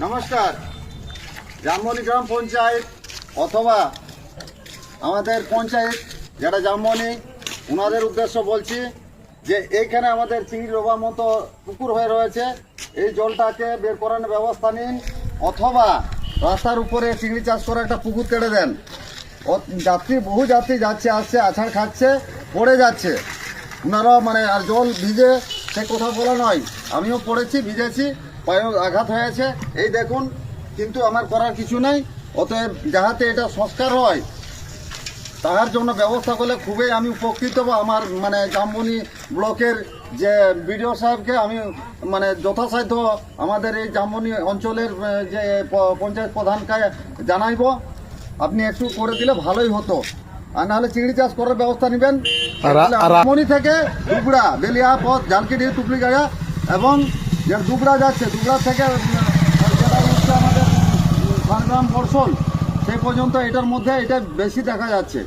নমস্কার। জামবনি গ্রাম পঞ্চায়েত অথবা আমাদের পঞ্চায়েত যেটা জামবনি, ওনাদের উদ্দেশ্য বলছি যে এইখানে আমাদের চিংড়ি ডোবার মতো পুকুর হয়ে রয়েছে, এই জলটাকে বের করানোর ব্যবস্থা নিন, অথবা রাস্তার উপরে চিংড়ি চাষ করে একটা পুকুর কেটে দেন। বহু যাত্রী যাচ্ছে আসছে, আছাড় খাচ্ছে, পড়ে যাচ্ছে। ওনারাও আর জল ভিজে সে কথা বলা নয়, আমিও পড়েছি, ভিজেছি, পায়ে আঘাত হয়েছে, এই দেখুন। কিন্তু আমার করার কিছু নেই। অতএব যাহাতে এটা সংস্কার হয় তাহার জন্য ব্যবস্থা করলে খুবই আমি উপকৃত হব। আমার জামবনি ব্লকের যে বিডিও সাহেবকে আমি যথাসাধ্য আমাদের এই জামবনি অঞ্চলের যে পঞ্চায়েত প্রধানকে জানাইব, আপনি একটু করে দিলে ভালোই হতো। আর নাহলে চিংড়ি চাষ করার ব্যবস্থা নেবেন। জামবনি থেকে দুবড়া বেলিয়া পথ জানকিডি টুকলিগাড়া এবং যে দুবড়া যাচ্ছে, দুবড়া থেকে যেটা হচ্ছে আমাদের ঝাড়গ্রাম বর্ষল, সেই পর্যন্ত এটার মধ্যে এটা বেশি দেখা যাচ্ছে।